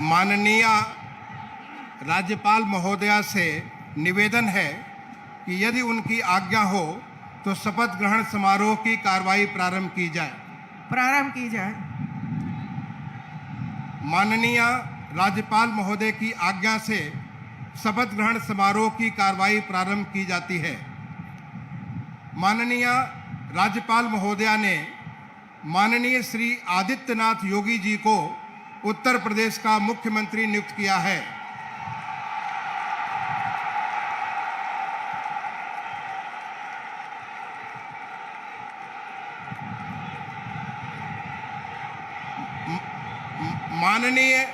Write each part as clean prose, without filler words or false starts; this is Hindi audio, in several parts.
माननीय राज्यपाल महोदया से निवेदन है कि यदि उनकी आज्ञा हो तो शपथ ग्रहण समारोह की कार्रवाई प्रारंभ की जाए। माननीय राज्यपाल महोदय की आज्ञा से शपथ ग्रहण समारोह की कार्रवाई प्रारंभ की जाती है। माननीय राज्यपाल महोदया ने माननीय श्री आदित्यनाथ योगी जी को उत्तर प्रदेश का मुख्यमंत्री नियुक्त किया है। माननीय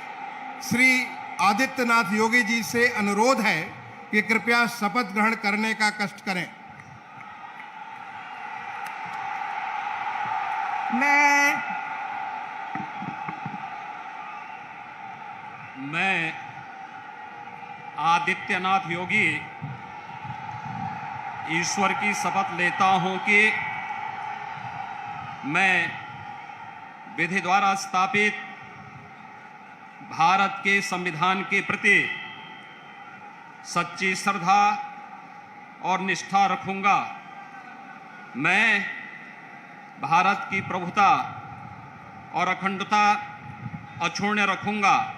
श्री आदित्यनाथ योगी जी से अनुरोध है कि कृपया शपथ ग्रहण करने का कष्ट करें। मैं आदित्यनाथ योगी ईश्वर की शपथ लेता हूं कि मैं विधि द्वारा स्थापित भारत के संविधान के प्रति सच्ची श्रद्धा और निष्ठा रखूंगा। मैं भारत की प्रभुता और अखंडता अक्षुण्ण रखूंगा।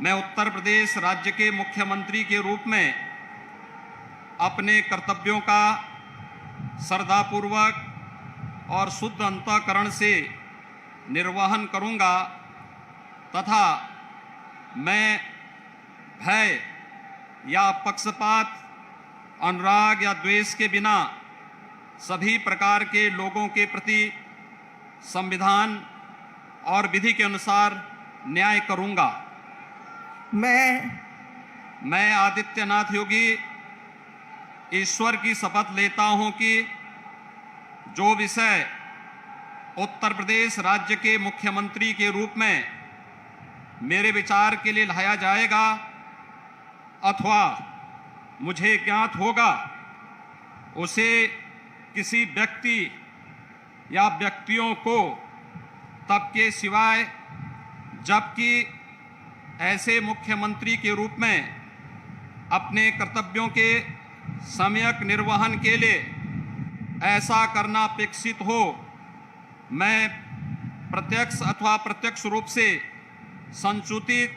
मैं उत्तर प्रदेश राज्य के मुख्यमंत्री के रूप में अपने कर्तव्यों का श्रद्धापूर्वक और शुद्ध अंतःकरण से निर्वहन करूंगा तथा मैं भय या पक्षपात, अनुराग या द्वेष के बिना सभी प्रकार के लोगों के प्रति संविधान और विधि के अनुसार न्याय करूंगा। मैं आदित्यनाथ योगी ईश्वर की शपथ लेता हूं कि जो विषय उत्तर प्रदेश राज्य के मुख्यमंत्री के रूप में मेरे विचार के लिए लाया जाएगा अथवा मुझे ज्ञात होगा, उसे किसी व्यक्ति या व्यक्तियों को तब के सिवाय जबकि ऐसे मुख्यमंत्री के रूप में अपने कर्तव्यों के सम्यक निर्वहन के लिए ऐसा करना अपेक्षित हो, मैं प्रत्यक्ष अथवा प्रत्यक्ष रूप से संसूचित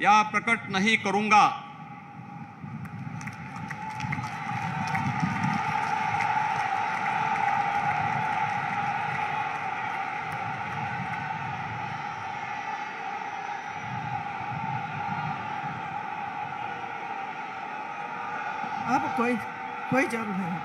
या प्रकट नहीं करूंगा। अब कोई जरूरत नहीं।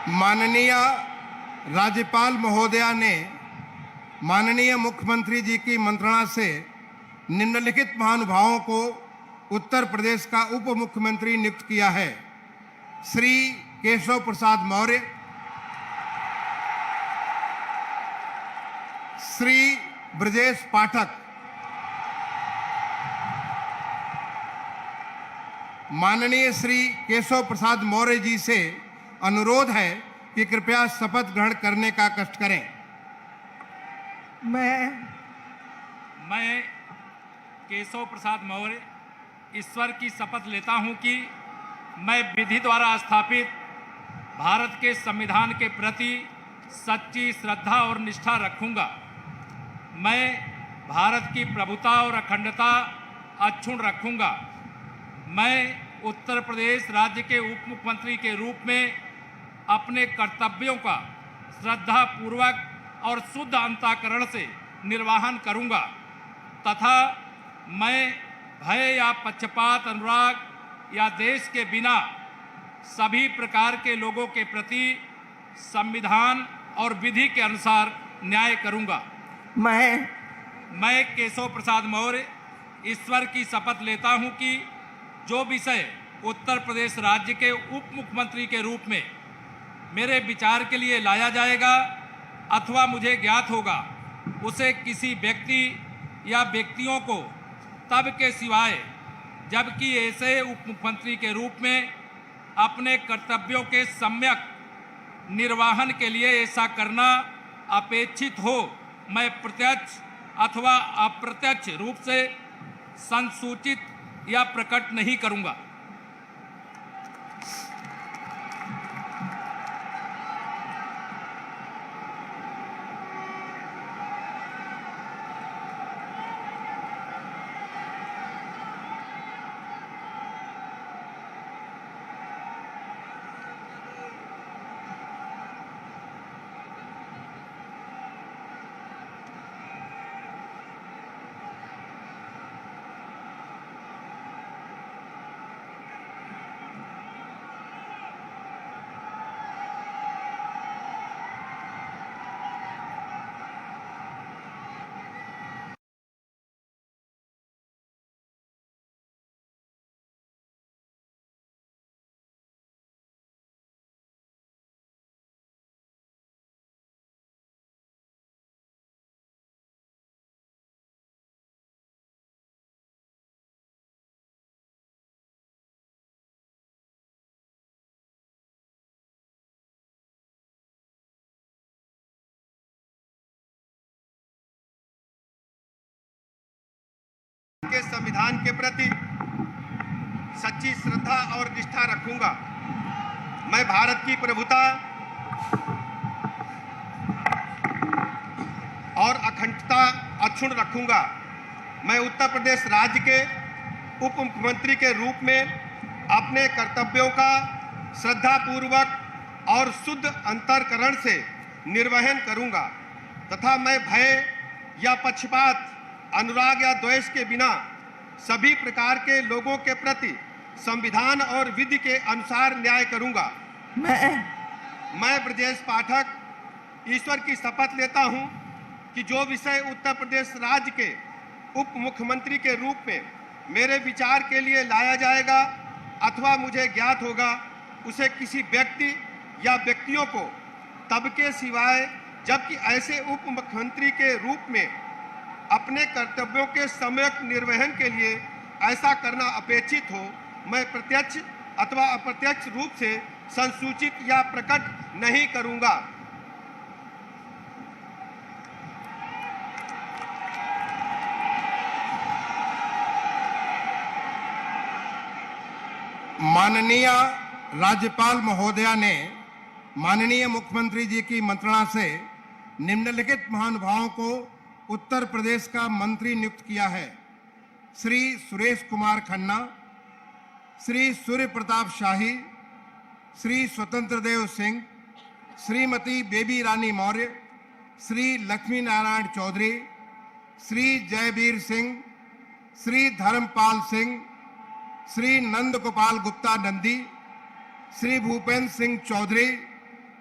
माननीय राज्यपाल महोदया ने माननीय मुख्यमंत्री जी की मंत्रणा से निम्नलिखित महानुभावों को उत्तर प्रदेश का उप मुख्यमंत्री नियुक्त किया है। श्री केशव प्रसाद मौर्य, श्री ब्रजेश पाठक, माननीय श्री केशव प्रसाद मौर्य जी से अनुरोध है कि कृपया शपथ ग्रहण करने का कष्ट करें। मैं केशव प्रसाद मौर्य ईश्वर की शपथ लेता हूं कि मैं विधि द्वारा स्थापित भारत के संविधान के प्रति सच्ची श्रद्धा और निष्ठा रखूंगा। मैं भारत की प्रभुता और अखंडता अक्षुण्ण रखूंगा। मैं उत्तर प्रदेश राज्य के उप मुख्यमंत्री के रूप में अपने कर्तव्यों का श्रद्धापूर्वक और शुद्ध अंतःकरण से निर्वहन करूंगा तथा मैं भय या पक्षपात, अनुराग या देश के बिना सभी प्रकार के लोगों के प्रति संविधान और विधि के अनुसार न्याय करूंगा। मैं केशव प्रसाद मौर्य ईश्वर की शपथ लेता हूं कि जो विषय उत्तर प्रदेश राज्य के उप मुख्यमंत्री के रूप में मेरे विचार के लिए लाया जाएगा अथवा मुझे ज्ञात होगा, उसे किसी व्यक्ति या व्यक्तियों को तब के सिवाय जबकि ऐसे उप मुख्यमंत्री के रूप में अपने कर्तव्यों के सम्यक निर्वहन के लिए ऐसा करना अपेक्षित हो, मैं प्रत्यक्ष अथवा अप्रत्यक्ष रूप से संसूचित या प्रकट नहीं करूंगा। के संविधान के प्रति सच्ची श्रद्धा और निष्ठा रखूंगा। मैं भारत की प्रभुता और अखंडता अक्षुण्ण रखूंगा। मैं उत्तर प्रदेश राज्य के उप मुख्यमंत्री के रूप में अपने कर्तव्यों का श्रद्धापूर्वक और शुद्ध अंतःकरण से निर्वहन करूंगा तथा मैं भय या पक्षपात, अनुराग या द्वेष के बिना सभी प्रकार के लोगों के प्रति संविधान और विधि के अनुसार न्याय करूंगा। मैं ब्रजेश पाठक ईश्वर की शपथ लेता हूं कि जो विषय उत्तर प्रदेश राज्य के उप मुख्यमंत्री के रूप में मेरे विचार के लिए लाया जाएगा अथवा मुझे ज्ञात होगा, उसे किसी व्यक्ति या व्यक्तियों को तब के सिवाय जबकि ऐसे उप मुख्यमंत्री के रूप में अपने कर्तव्यों के सम्यक निर्वहन के लिए ऐसा करना अपेक्षित हो, मैं प्रत्यक्ष अथवा अप्रत्यक्ष रूप से संसूचित या प्रकट नहीं करूंगा। माननीय राज्यपाल महोदया ने माननीय मुख्यमंत्री जी की मंत्रणा से निम्नलिखित महानुभावों को उत्तर प्रदेश का मंत्री नियुक्त किया है। श्री सुरेश कुमार खन्ना, श्री सूर्य प्रताप शाही, श्री स्वतंत्र देव सिंह, श्रीमती बेबी रानी मौर्य, श्री लक्ष्मी नारायण चौधरी, श्री जयवीर सिंह, श्री धर्मपाल सिंह, श्री नंद गोपाल गुप्ता नंदी, श्री भूपेंद्र सिंह चौधरी,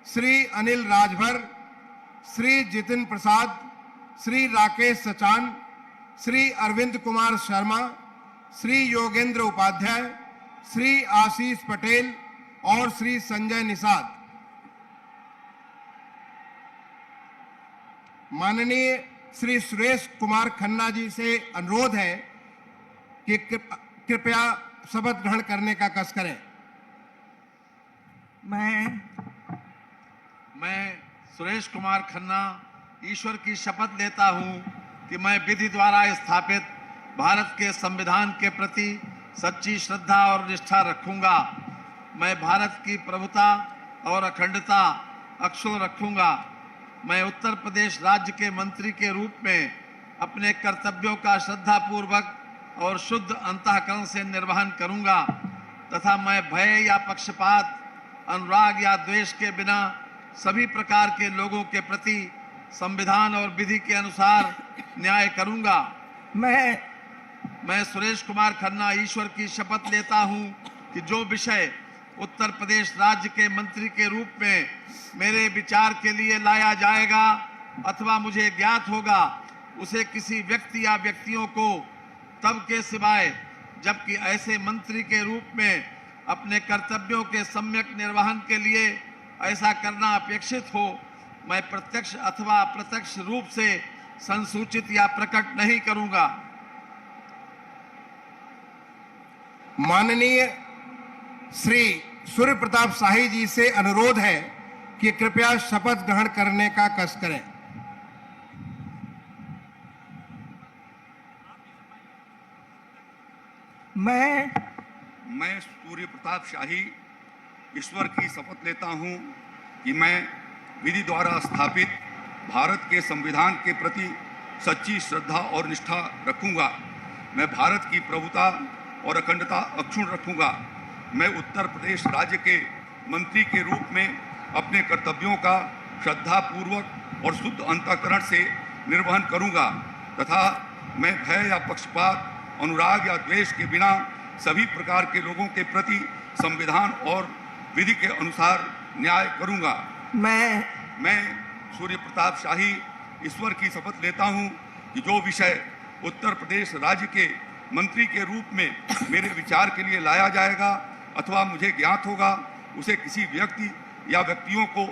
श्री अनिल राजभर, श्री जितिन प्रसाद, श्री राकेश सचान, श्री अरविंद कुमार शर्मा, श्री योगेंद्र उपाध्याय, श्री आशीष पटेल और श्री संजय निषाद। माननीय श्री सुरेश कुमार खन्ना जी से अनुरोध है कि कृपया शपथ ग्रहण करने का कस करें। मैं सुरेश कुमार खन्ना ईश्वर की शपथ लेता हूं कि मैं विधि द्वारा स्थापित भारत के संविधान के प्रति सच्ची श्रद्धा और निष्ठा रखूंगा। मैं भारत की प्रभुता और अखंडता अक्षुण्ण रखूंगा। मैं उत्तर प्रदेश राज्य के मंत्री के रूप में अपने कर्तव्यों का श्रद्धापूर्वक और शुद्ध अंतःकरण से निर्वहन करूंगा तथा मैं भय या पक्षपात, अनुराग या द्वेष के बिना सभी प्रकार के लोगों के प्रति संविधान और विधि के अनुसार न्याय करूंगा। मैं सुरेश कुमार खन्ना ईश्वर की शपथ लेता हूं कि जो विषय उत्तर प्रदेश राज्य के मंत्री के रूप में मेरे विचार के लिए लाया जाएगा अथवा मुझे ज्ञात होगा, उसे किसी व्यक्ति या व्यक्तियों को तब के सिवाय जबकि ऐसे मंत्री के रूप में अपने कर्तव्यों के सम्यक निर्वहन के लिए ऐसा करना अपेक्षित हो, मैं प्रत्यक्ष अथवा अप्रत्यक्ष रूप से संसूचित या प्रकट नहीं करूंगा। माननीय श्री सूर्य प्रताप शाही जी से अनुरोध है कि कृपया शपथ ग्रहण करने का कष्ट करें। मैं सूर्य प्रताप शाही ईश्वर की शपथ लेता हूं कि मैं विधि द्वारा स्थापित भारत के संविधान के प्रति सच्ची श्रद्धा और निष्ठा रखूंगा। मैं भारत की प्रभुता और अखंडता अक्षुण्ण रखूंगा। मैं उत्तर प्रदेश राज्य के मंत्री के रूप में अपने कर्तव्यों का श्रद्धापूर्वक और शुद्ध अंतःकरण से निर्वहन करूंगा तथा मैं भय या पक्षपात, अनुराग या द्वेष के बिना सभी प्रकार के लोगों के प्रति संविधान और विधि के अनुसार न्याय करूंगा। मैं सूर्य प्रताप शाही ईश्वर की शपथ लेता हूं कि जो विषय उत्तर प्रदेश राज्य के मंत्री के रूप में मेरे विचार के लिए लाया जाएगा अथवा मुझे ज्ञात होगा, उसे किसी व्यक्ति या व्यक्तियों को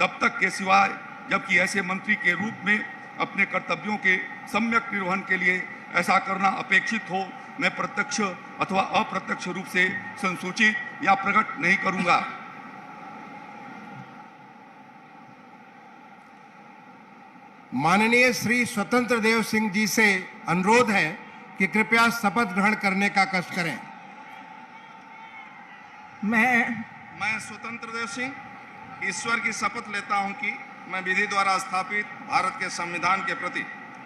तब तक के सिवाय जबकि ऐसे मंत्री के रूप में अपने कर्तव्यों के सम्यक निर्वहन के लिए ऐसा करना अपेक्षित हो, मैं प्रत्यक्ष अथवा अप्रत्यक्ष रूप से संसूचित या प्रकट नहीं करूंगा। माननीय श्री स्वतंत्र देव सिंह जी से अनुरोध है कि कृपया शपथ ग्रहण करने का कष्ट करें। मैं स्वतंत्र देव सिंह ईश्वर की शपथ लेता हूं कि मैं विधि द्वारा स्थापित भारत के संविधान के प्रति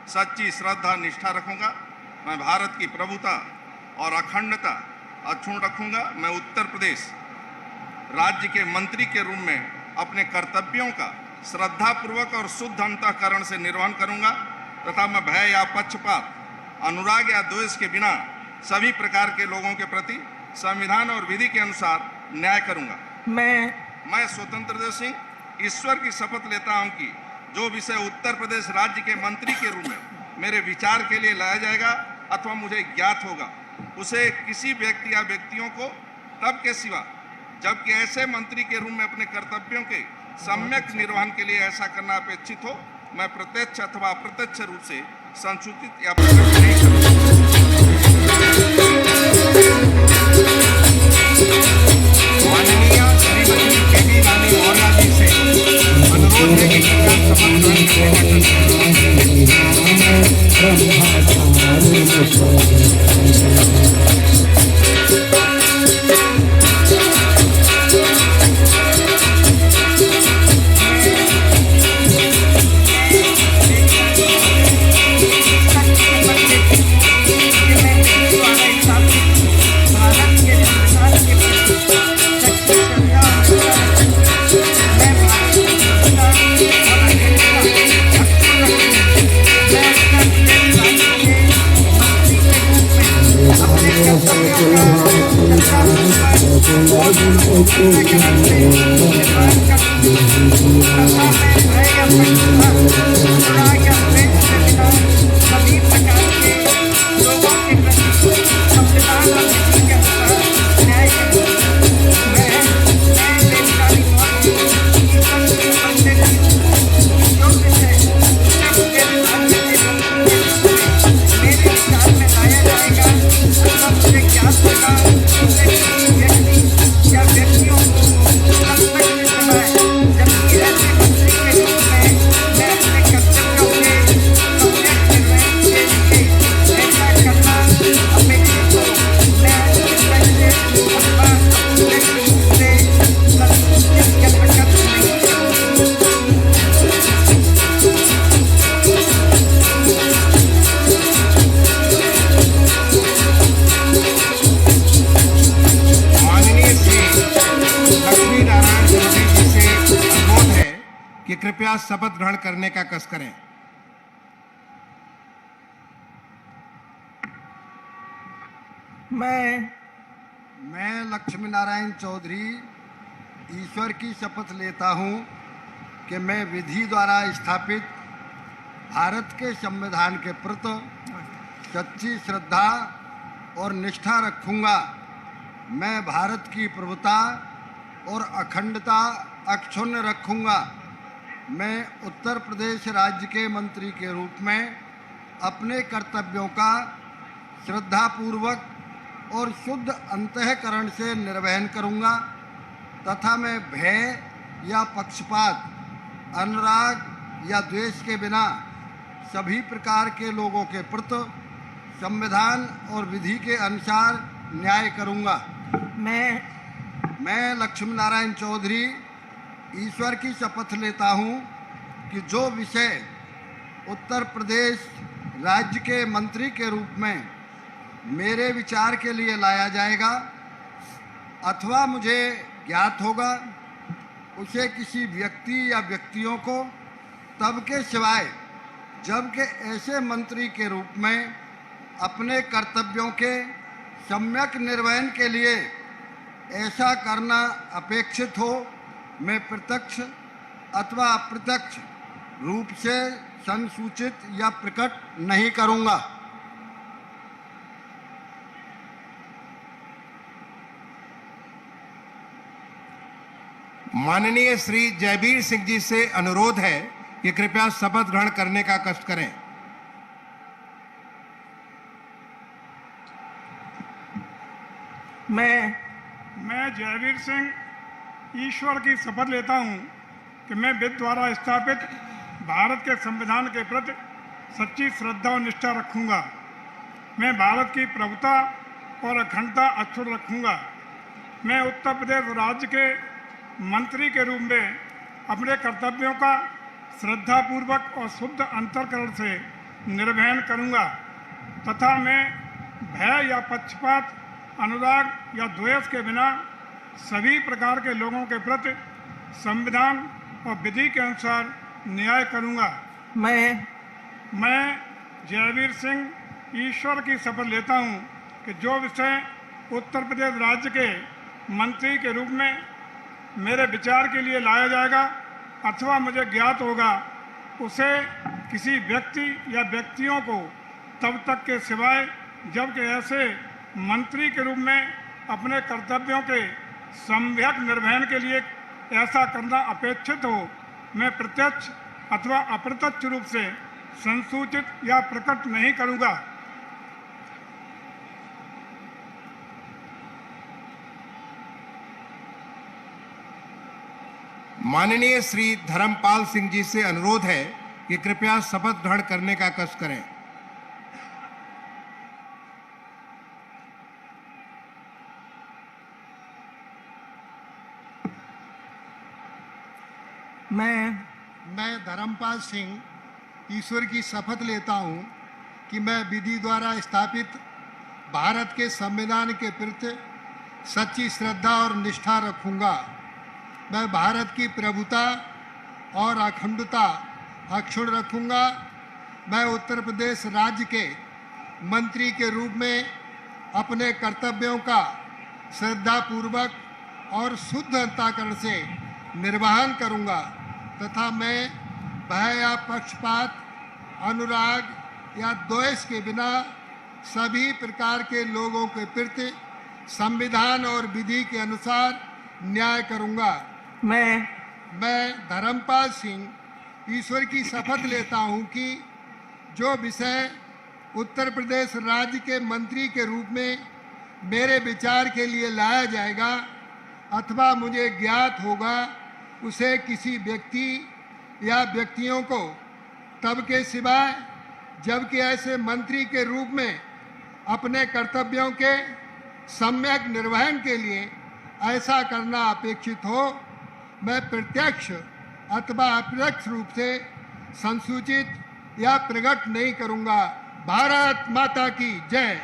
सच्ची श्रद्धा निष्ठा रखूंगा। मैं भारत की प्रभुता और अखंडता अक्षुण्ण रखूंगा। मैं उत्तर प्रदेश राज्य के मंत्री के रूप में अपने कर्तव्यों का श्रद्धापूर्वक और शुद्ध अंतःकरण से निर्वहन करूंगा तथा मैं भय या पक्षपात, अनुराग या द्वेष के बिना सभी प्रकार के लोगों के प्रति संविधान और विधि के अनुसार न्याय करूंगा। मैं स्वतंत्र देव सिंह ईश्वर की शपथ लेता हूं कि जो विषय उत्तर प्रदेश राज्य के मंत्री के रूप में मेरे विचार के लिए लाया जाएगा अथवा मुझे ज्ञात होगा, उसे किसी व्यक्ति या व्यक्तियों को तब के सिवा जबकि ऐसे मंत्री के रूप में अपने कर्तव्यों के सम्यक निर्वहन के लिए ऐसा करना अपेक्षित हो, मैं प्रत्यक्ष अथवा अप्रत्यक्ष रूप से संसूचित या प्रकट नहीं करूंगा। माननीय श्रीमती केटी रानी मौर्य जी से अनुरोध है कि कृपया शपथ ग्रहण कृपया शपथ ग्रहण करने का कष्ट करें। मैं लक्ष्मी नारायण चौधरी ईश्वर की शपथ लेता हूं कि मैं विधि द्वारा स्थापित भारत के संविधान के प्रति सच्ची श्रद्धा और निष्ठा रखूंगा। मैं भारत की प्रभुता और अखंडता अक्षुण्ण रखूंगा। मैं उत्तर प्रदेश राज्य के मंत्री के रूप में अपने कर्तव्यों का श्रद्धापूर्वक और शुद्ध अंतःकरण से निर्वहन करूंगा तथा मैं भय या पक्षपात, अनुराग या द्वेष के बिना सभी प्रकार के लोगों के प्रति संविधान और विधि के अनुसार न्याय करूंगा। मैं लक्ष्मी नारायण चौधरी ईश्वर की शपथ लेता हूं कि जो विषय उत्तर प्रदेश राज्य के मंत्री के रूप में मेरे विचार के लिए लाया जाएगा अथवा मुझे ज्ञात होगा, उसे किसी व्यक्ति या व्यक्तियों को तब के सिवाय जबकि ऐसे मंत्री के रूप में अपने कर्तव्यों के सम्यक निर्वहन के लिए ऐसा करना अपेक्षित हो, मैं प्रत्यक्ष अथवा अप्रत्यक्ष रूप से संसूचित या प्रकट नहीं करूंगा। माननीय श्री जयवीर सिंह जी से अनुरोध है कि कृपया शपथ ग्रहण करने का कष्ट करें। मैं जयवीर सिंह ईश्वर की शपथ लेता हूं कि मैं विधि द्वारा स्थापित भारत के संविधान के प्रति सच्ची श्रद्धा और निष्ठा रखूंगा। मैं भारत की प्रभुता और अखंडता अक्षुण्ण रखूंगा। मैं उत्तर प्रदेश राज्य के मंत्री के रूप में अपने कर्तव्यों का श्रद्धापूर्वक और शुद्ध अंतःकरण से निर्वहन करूंगा तथा मैं भय या पक्षपात, अनुराग या द्वेष के बिना सभी प्रकार के लोगों के प्रति संविधान और विधि के अनुसार न्याय करूंगा। मैं जयवीर सिंह ईश्वर की शपथ लेता हूं कि जो विषय उत्तर प्रदेश राज्य के मंत्री के रूप में मेरे विचार के लिए लाया जाएगा अथवा मुझे ज्ञात होगा, उसे किसी व्यक्ति या व्यक्तियों को तब तक के सिवाय जबकि ऐसे मंत्री के रूप में अपने कर्तव्यों के सम्यक निर्वहन के लिए ऐसा करना अपेक्षित हो, मैं प्रत्यक्ष अथवा अप्रत्यक्ष रूप से संसूचित या प्रकट नहीं करूंगा। माननीय श्री धर्मपाल सिंह जी से अनुरोध है कि कृपया शपथ ग्रहण करने का कष्ट करें। मैं धर्मपाल सिंह ईश्वर की शपथ लेता हूं कि मैं विधि द्वारा स्थापित भारत के संविधान के प्रति सच्ची श्रद्धा और निष्ठा रखूंगा। मैं भारत की प्रभुता और अखंडता अक्षुण्ण रखूंगा। मैं उत्तर प्रदेश राज्य के मंत्री के रूप में अपने कर्तव्यों का श्रद्धापूर्वक और शुद्ध अंतःकरण से निर्वहन करूंगा तथा मैं भय या पक्षपात, अनुराग या द्वेष के बिना सभी प्रकार के लोगों के प्रति संविधान और विधि के अनुसार न्याय करूंगा। मैं धर्मपाल सिंह ईश्वर की शपथ लेता हूं कि जो विषय उत्तर प्रदेश राज्य के मंत्री के रूप में मेरे विचार के लिए लाया जाएगा अथवा मुझे ज्ञात होगा, उसे किसी व्यक्ति या व्यक्तियों को तब के सिवाय जबकि ऐसे मंत्री के रूप में अपने कर्तव्यों के सम्यक निर्वहन के लिए ऐसा करना अपेक्षित हो, मैं प्रत्यक्ष अथवा अप्रत्यक्ष रूप से संसूचित या प्रकट नहीं करूंगा। भारत माता की जय।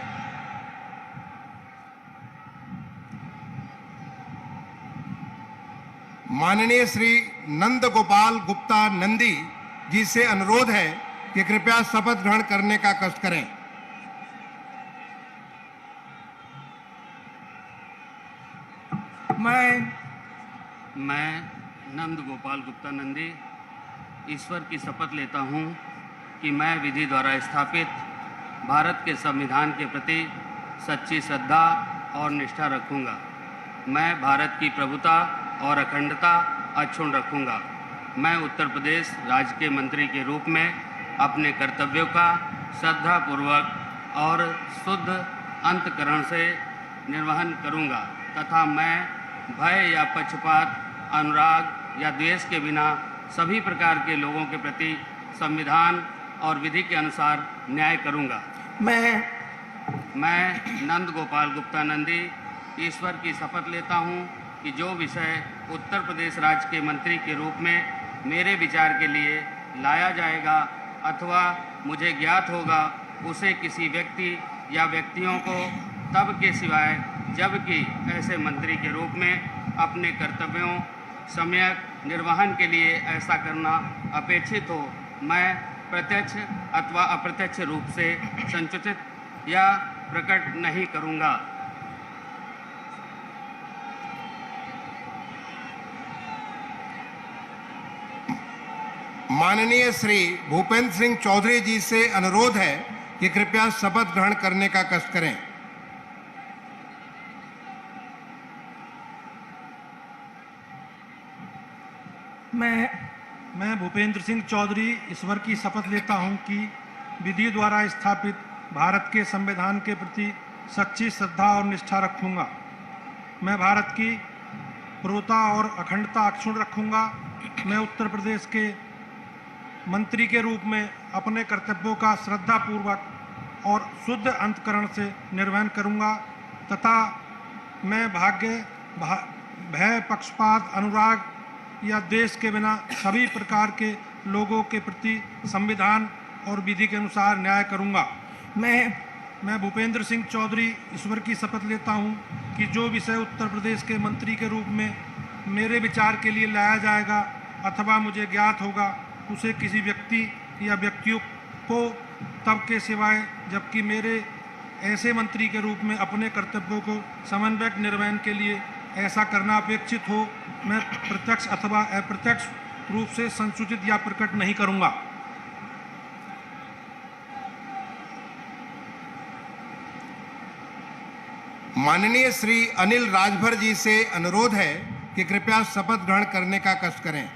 माननीय श्री नंद गोपाल गुप्ता नंदी जी से अनुरोध है कि कृपया शपथ ग्रहण करने का कष्ट करें। मैं नंद गोपाल गुप्ता नंदी ईश्वर की शपथ लेता हूं कि मैं विधि द्वारा स्थापित भारत के संविधान के प्रति सच्ची श्रद्धा और निष्ठा रखूंगा। मैं भारत की प्रभुता और अखंडता अक्षुण्ण रखूंगा। मैं उत्तर प्रदेश राज्य के मंत्री के रूप में अपने कर्तव्यों का श्रद्धापूर्वक और शुद्ध अंतःकरण से निर्वहन करूंगा तथा मैं भय या पक्षपात, अनुराग या द्वेष के बिना सभी प्रकार के लोगों के प्रति संविधान और विधि के अनुसार न्याय करूंगा। मैं नंद गोपाल गुप्ता नंदी ईश्वर की शपथ लेता हूं कि जो विषय उत्तर प्रदेश राज्य के मंत्री के रूप में मेरे विचार के लिए लाया जाएगा अथवा मुझे ज्ञात होगा, उसे किसी व्यक्ति या व्यक्तियों को तब के सिवाय जबकि ऐसे मंत्री के रूप में अपने कर्तव्यों सम्यक निर्वहन के लिए ऐसा करना अपेक्षित हो, मैं प्रत्यक्ष अथवा अप्रत्यक्ष रूप से संसूचित या प्रकट नहीं करूंगा। माननीय श्री भूपेंद्र सिंह चौधरी जी से अनुरोध है कि कृपया शपथ ग्रहण करने का कष्ट करें। मैं भूपेंद्र सिंह चौधरी ईश्वर की शपथ लेता हूं कि विधि द्वारा स्थापित भारत के संविधान के प्रति सच्ची श्रद्धा और निष्ठा रखूंगा। मैं भारत की प्रभुता और अखंडता अक्षुण्ण रखूंगा। मैं उत्तर प्रदेश के मंत्री के रूप में अपने कर्तव्यों का श्रद्धापूर्वक और शुद्ध अंतःकरण से निर्वहन करूंगा तथा मैं भय, पक्षपात, अनुराग या देश के बिना सभी प्रकार के लोगों के प्रति संविधान और विधि के अनुसार न्याय करूंगा। मैं भूपेंद्र सिंह चौधरी ईश्वर की शपथ लेता हूं कि जो विषय उत्तर प्रदेश के मंत्री के रूप में मेरे विचार के लिए लाया जाएगा अथवा मुझे ज्ञात होगा, उसे किसी व्यक्ति या व्यक्तियों को तब के सिवाय जबकि मेरे ऐसे मंत्री के रूप में अपने कर्तव्यों को समन्वयक निर्वहन के लिए ऐसा करना अपेक्षित हो, मैं प्रत्यक्ष अथवा अप्रत्यक्ष रूप से संसूचित या प्रकट नहीं करूंगा। माननीय श्री अनिल राजभर जी से अनुरोध है कि कृपया शपथ ग्रहण करने का कष्ट करें।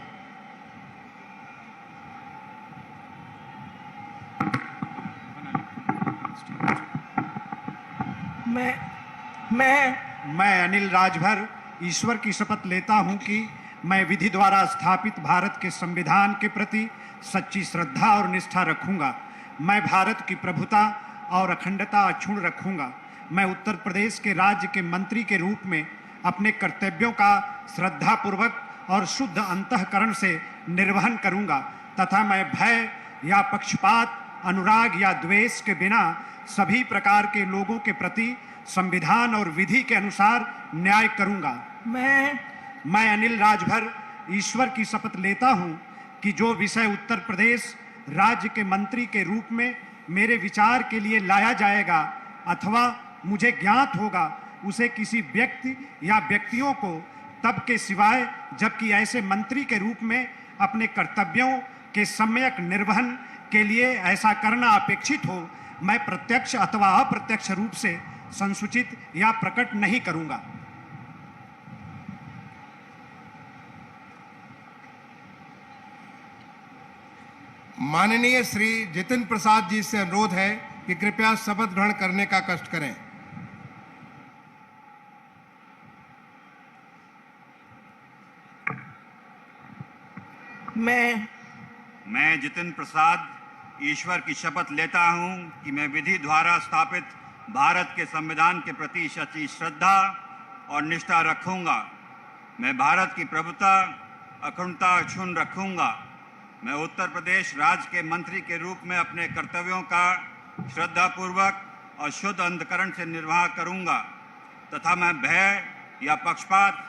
मैं अनिल राजभर ईश्वर की शपथ लेता हूं कि मैं विधि द्वारा स्थापित भारत के संविधान के प्रति सच्ची श्रद्धा और निष्ठा रखूंगा। मैं भारत की प्रभुता और अखंडता अक्षुण्ण रखूंगा। मैं उत्तर प्रदेश के राज्य के मंत्री के रूप में अपने कर्तव्यों का श्रद्धापूर्वक और शुद्ध अंतःकरण से निर्वहन करूंगा तथा मैं भय या पक्षपात, अनुराग या द्वेष के बिना सभी प्रकार के लोगों के प्रति संविधान और विधि के अनुसार न्याय करूंगा। मैं अनिल राजभर ईश्वर की शपथ लेता हूं कि जो विषय उत्तर प्रदेश राज्य के मंत्री के रूप में मेरे विचार के लिए लाया जाएगा अथवा मुझे ज्ञात होगा, उसे किसी व्यक्ति या व्यक्तियों को तब के सिवाय जबकि ऐसे मंत्री के रूप में अपने कर्तव्यों के सम्यक निर्वहन के लिए ऐसा करना अपेक्षित हो, मैं प्रत्यक्ष अथवा अप्रत्यक्ष रूप से संसूचित या प्रकट नहीं करूंगा। माननीय श्री जितिन प्रसाद जी से अनुरोध है कि कृपया शपथ ग्रहण करने का कष्ट करें। मैं जितिन प्रसाद ईश्वर की शपथ लेता हूं कि मैं विधि द्वारा स्थापित भारत के संविधान के प्रति सच्ची श्रद्धा और निष्ठा रखूंगा। मैं भारत की प्रभुता, अखंडता अक्षुण्ण रखूंगा। मैं उत्तर प्रदेश राज्य के मंत्री के रूप में अपने कर्तव्यों का श्रद्धापूर्वक और शुद्ध अंतःकरण से निर्वाह करूंगा तथा मैं भय या पक्षपात,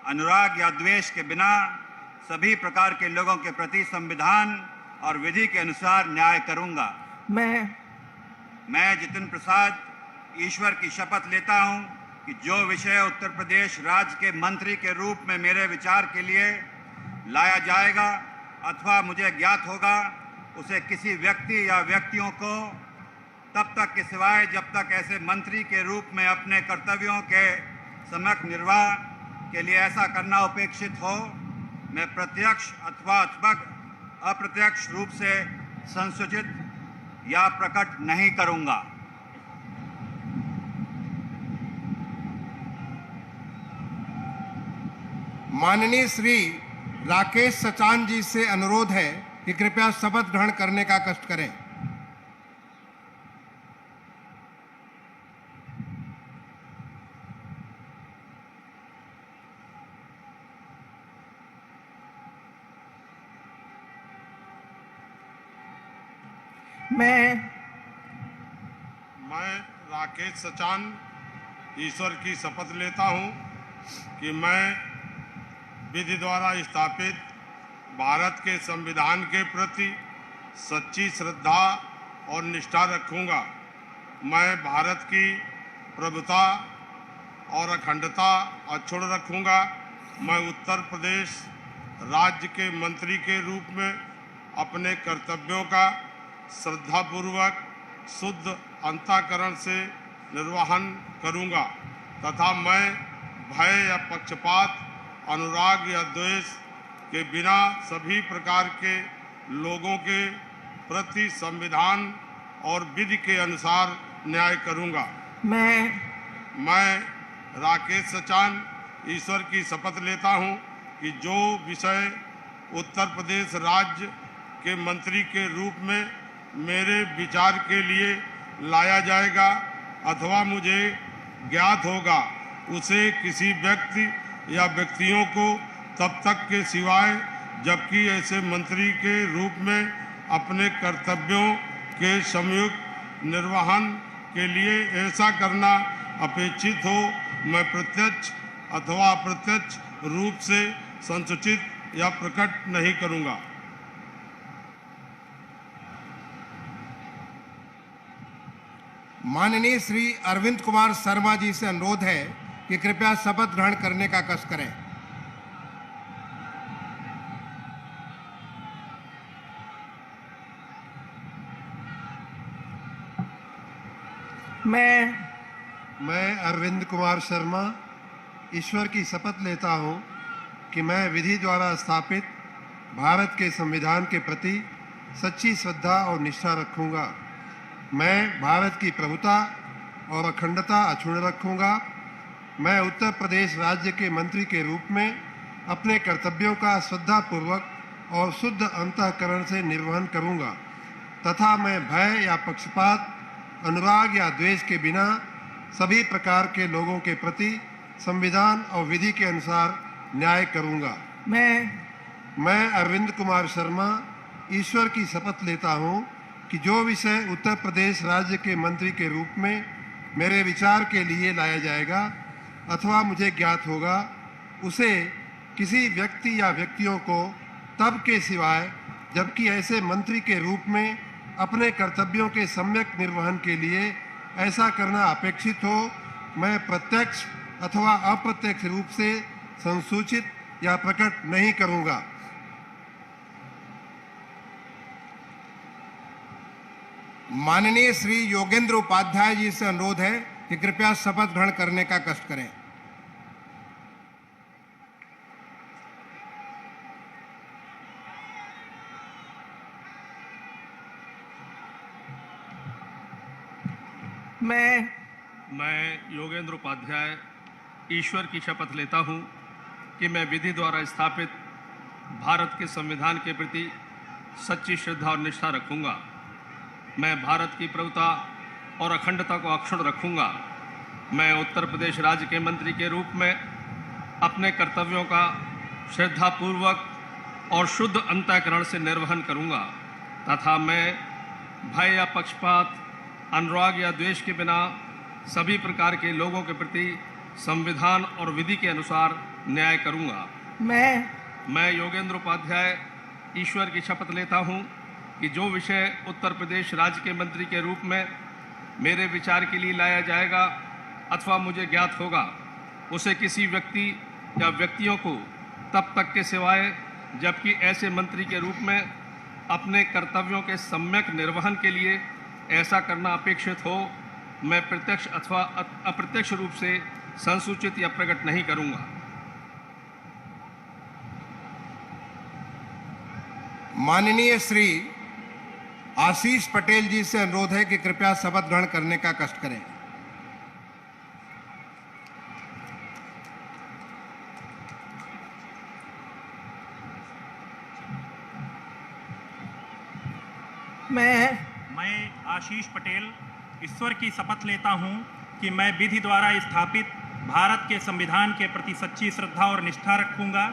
अनुराग या द्वेष के बिना सभी प्रकार के लोगों के प्रति संविधान और विधि के अनुसार न्याय करूंगा। मैं जितिन प्रसाद ईश्वर की शपथ लेता हूं कि जो विषय उत्तर प्रदेश राज्य के मंत्री के रूप में मेरे विचार के लिए लाया जाएगा अथवा मुझे ज्ञात होगा, उसे किसी व्यक्ति या व्यक्तियों को तब तक के सिवाय जब तक ऐसे मंत्री के रूप में अपने कर्तव्यों के सम्यक निर्वाह के लिए ऐसा करना अपेक्षित हो, मैं प्रत्यक्ष अथवा अप्रत्यक्ष रूप से संसूचित या प्रकट नहीं करूंगा। माननीय श्री राकेश सचान जी से अनुरोध है कि कृपया शपथ ग्रहण करने का कष्ट करें। मैं राकेश सचान ईश्वर की शपथ लेता हूं कि मैं विधि द्वारा स्थापित भारत के संविधान के प्रति सच्ची श्रद्धा और निष्ठा रखूंगा। मैं भारत की प्रभुता और अखंडता अक्षुण्ण रखूंगा। मैं उत्तर प्रदेश राज्य के मंत्री के रूप में अपने कर्तव्यों का श्रद्धापूर्वक शुद्ध अंतःकरण से निर्वहन करूंगा तथा मैं भय या पक्षपात, अनुराग या द्वेष के बिना सभी प्रकार के लोगों के प्रति संविधान और विधि के अनुसार न्याय करूंगा। मैं राकेश सचान ईश्वर की शपथ लेता हूं कि जो विषय उत्तर प्रदेश राज्य के मंत्री के रूप में मेरे विचार के लिए लाया जाएगा अथवा मुझे ज्ञात होगा, उसे किसी व्यक्ति या व्यक्तियों को तब तक के सिवाय जबकि ऐसे मंत्री के रूप में अपने कर्तव्यों के संयुक्त निर्वहन के लिए ऐसा करना अपेक्षित हो, मैं प्रत्यक्ष अथवा अप्रत्यक्ष रूप से संसूचित या प्रकट नहीं करूंगा। माननीय श्री अरविंद कुमार शर्मा जी से अनुरोध है कि कृपया शपथ ग्रहण करने का कष्ट करें। मैं अरविंद कुमार शर्मा ईश्वर की शपथ लेता हूं कि मैं विधि द्वारा स्थापित भारत के संविधान के प्रति सच्ची श्रद्धा और निष्ठा रखूंगा। मैं भारत की प्रभुता और अखंडता अक्षुण्ण रखूंगा। मैं उत्तर प्रदेश राज्य के मंत्री के रूप में अपने कर्तव्यों का श्रद्धापूर्वक और शुद्ध अंतःकरण से निर्वहन करूंगा तथा मैं भय या पक्षपात, अनुराग या द्वेष के बिना सभी प्रकार के लोगों के प्रति संविधान और विधि के अनुसार न्याय करूंगा। मैं अरविंद कुमार शर्मा ईश्वर की शपथ लेता हूं कि जो विषय उत्तर प्रदेश राज्य के मंत्री के रूप में मेरे विचार के लिए लाया जाएगा अथवा मुझे ज्ञात होगा, उसे किसी व्यक्ति या व्यक्तियों को तब के सिवाय जबकि ऐसे मंत्री के रूप में अपने कर्तव्यों के सम्यक निर्वहन के लिए ऐसा करना अपेक्षित हो, मैं प्रत्यक्ष अथवा अप्रत्यक्ष रूप से संसूचित या प्रकट नहीं करूंगा। माननीय श्री योगेंद्र उपाध्याय जी से अनुरोध है कि कृपया शपथ ग्रहण करने का कष्ट करें। मैं योगेंद्र उपाध्याय ईश्वर की शपथ लेता हूं कि मैं विधि द्वारा स्थापित भारत के संविधान के प्रति सच्ची श्रद्धा और निष्ठा रखूंगा। मैं भारत की प्रभुता और अखंडता को अक्षुण्ण रखूंगा। मैं उत्तर प्रदेश राज्य के मंत्री के रूप में अपने कर्तव्यों का श्रद्धापूर्वक और शुद्ध अंतःकरण से निर्वहन करूंगा तथा मैं भय या पक्षपात, अनुराग या द्वेष के बिना सभी प्रकार के लोगों के प्रति संविधान और विधि के अनुसार न्याय करूंगा। मैं योगेंद्र उपाध्याय ईश्वर की शपथ लेता हूं कि जो विषय उत्तर प्रदेश राज्य के मंत्री के रूप में मेरे विचार के लिए लाया जाएगा अथवा मुझे ज्ञात होगा, उसे किसी व्यक्ति या व्यक्तियों को तब तक के सिवाय जबकि ऐसे मंत्री के रूप में अपने कर्तव्यों के सम्यक निर्वहन के लिए ऐसा करना अपेक्षित हो, मैं प्रत्यक्ष अथवा अप्रत्यक्ष रूप से संसूचित या प्रकट नहीं करूंगा। माननीय श्री आशीष पटेल जी से अनुरोध है कि कृपया शपथ ग्रहण करने का कष्ट करें। मैं आशीष पटेल ईश्वर की शपथ लेता हूं कि मैं विधि द्वारा स्थापित भारत के संविधान के प्रति सच्ची श्रद्धा और निष्ठा रखूंगा।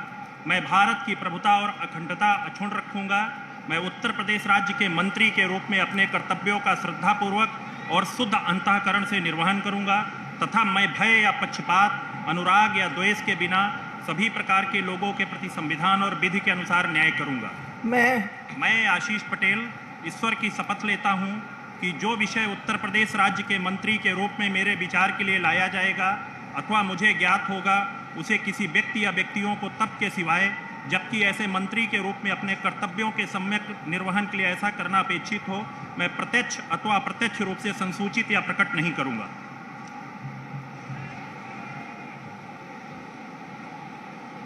मैं भारत की प्रभुता और अखंडता अक्षुण्ण रखूंगा। मैं उत्तर प्रदेश राज्य के मंत्री के रूप में अपने कर्तव्यों का श्रद्धापूर्वक और शुद्ध अंतःकरण से निर्वहन करूंगा तथा मैं भय या पक्षपात, अनुराग या द्वेष के बिना सभी प्रकार के लोगों के प्रति संविधान और विधि के अनुसार न्याय करूंगा। मैं आशीष पटेल ईश्वर की शपथ लेता हूं कि जो विषय उत्तर प्रदेश राज्य के मंत्री के रूप में मेरे विचार के लिए लाया जाएगा अथवा मुझे ज्ञात होगा, उसे किसी व्यक्ति या व्यक्तियों को तब के सिवाय जबकि ऐसे मंत्री के रूप में अपने कर्तव्यों के सम्यक निर्वहन के लिए ऐसा करना अपेक्षित हो, मैं प्रत्यक्ष अथवा अप्रत्यक्ष रूप से संसूचित या प्रकट नहीं करूंगा।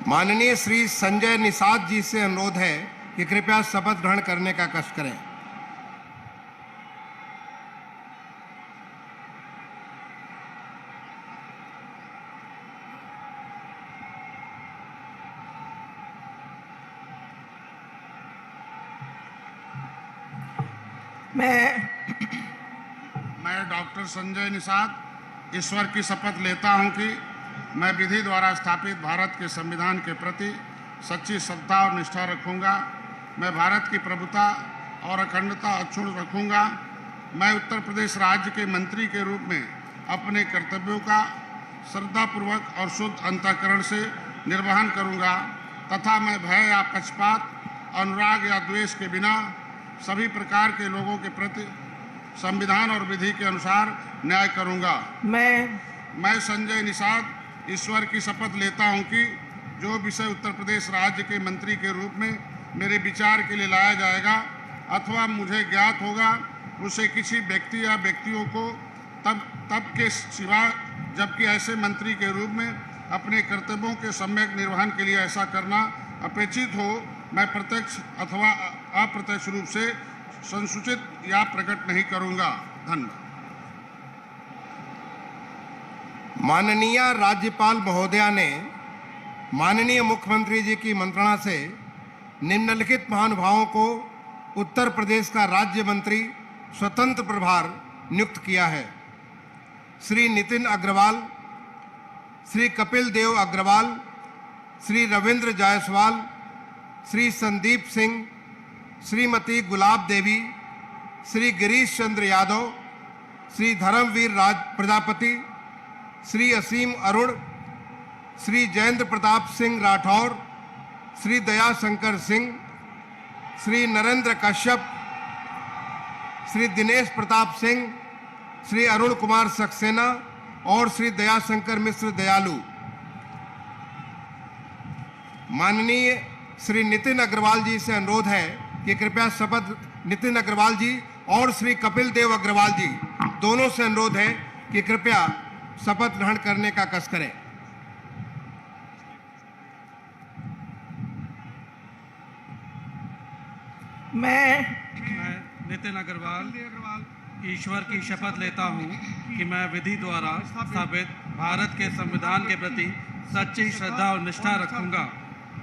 माननीय श्री संजय निषाद जी से अनुरोध है कि कृपया शपथ ग्रहण करने का कष्ट करें। मैं डॉक्टर संजय निषाद ईश्वर की शपथ लेता हूं कि मैं विधि द्वारा स्थापित भारत के संविधान के प्रति सच्ची श्रद्धा और निष्ठा रखूंगा। मैं भारत की प्रभुता और अखंडता अक्षुण्ण रखूंगा। मैं उत्तर प्रदेश राज्य के मंत्री के रूप में अपने कर्तव्यों का श्रद्धापूर्वक और शुद्ध अंतःकरण से निर्वहन करूंगा तथा मैं भय या पक्षपात, अनुराग या द्वेष के बिना सभी प्रकार के लोगों के प्रति संविधान और विधि के अनुसार न्याय करूंगा। मैं संजय निषाद ईश्वर की शपथ लेता हूं कि जो विषय उत्तर प्रदेश राज्य के मंत्री के रूप में मेरे विचार के लिए लाया जाएगा अथवा मुझे ज्ञात होगा, उसे किसी व्यक्ति या व्यक्तियों को तब के सिवा जबकि ऐसे मंत्री के रूप में अपने कर्तव्यों के सम्यक निर्वहन के लिए ऐसा करना अपेक्षित हो, मैं प्रत्यक्ष अथवा अप्रत्यक्ष रूप से संसूचित या प्रकट नहीं करूंगा। धन्यवाद। माननीय राज्यपाल महोदया ने माननीय मुख्यमंत्री जी की मंत्रणा से निम्नलिखित महानुभावों को उत्तर प्रदेश का राज्य मंत्री स्वतंत्र प्रभार नियुक्त किया है। श्री नितिन अग्रवाल, श्री कपिल देव अग्रवाल, श्री रविंद्र जायसवाल, श्री संदीप सिंह, श्रीमती गुलाब देवी, श्री गिरीश चंद्र यादव, श्री धर्मवीर राज प्रजापति, श्री असीम अरुण, श्री जयेंद्र प्रताप सिंह राठौर, श्री दयाशंकर सिंह, श्री नरेंद्र कश्यप, श्री दिनेश प्रताप सिंह, श्री अरुण कुमार सक्सेना और श्री दयाशंकर मिश्र दयालु। माननीय श्री नितिन अग्रवाल जी से अनुरोध है कि कृपया शपथ नितिन अग्रवाल जी और श्री कपिल देव अग्रवाल जी दोनों से अनुरोध है कि कृपया शपथ ग्रहण करने का कष्ट करें। मैं नितिन अग्रवाल ईश्वर की शपथ लेता हूं कि मैं विधि द्वारा स्थापित भारत के संविधान के प्रति सच्ची श्रद्धा और निष्ठा रखूंगा।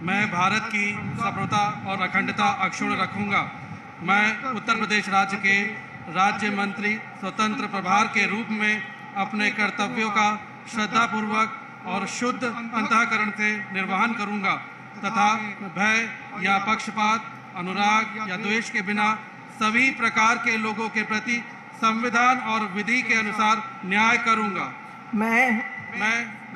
मैं भारत की संप्रभुता और अखंडता अक्षुण्ण रखूंगा। मैं उत्तर प्रदेश राज्य के राज्य मंत्री स्वतंत्र प्रभार के रूप में अपने कर्तव्यों का श्रद्धापूर्वक और शुद्ध अंतःकरण से निर्वहन करूंगा तथा भय या पक्षपात, अनुराग या द्वेष के बिना सभी प्रकार के लोगों के प्रति संविधान और विधि के अनुसार न्याय करूंगा। मैं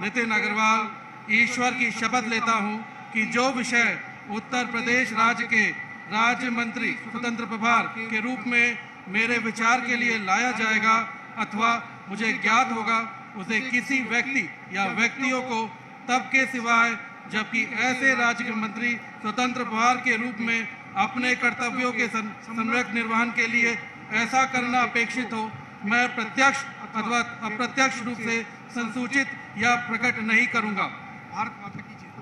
नितिन अग्रवाल ईश्वर की शपथ लेता हूं कि जो विषय उत्तर प्रदेश राज्य के राज्य मंत्री स्वतंत्र प्रभार के रूप में मेरे विचार के लिए लाया जाएगा अथवा मुझे ज्ञात होगा, उसे किसी व्यक्ति या व्यक्तियों को तब के सिवाय जबकि ऐसे राज्य के मंत्री स्वतंत्र प्रभार के रूप में अपने कर्तव्यों के सम्यक निर्वहन के लिए ऐसा करना अपेक्षित हो, मैं प्रत्यक्ष अथवा अप्रत्यक्ष रूप से संसूचित या प्रकट नहीं करूंगा। भारत माता की जय।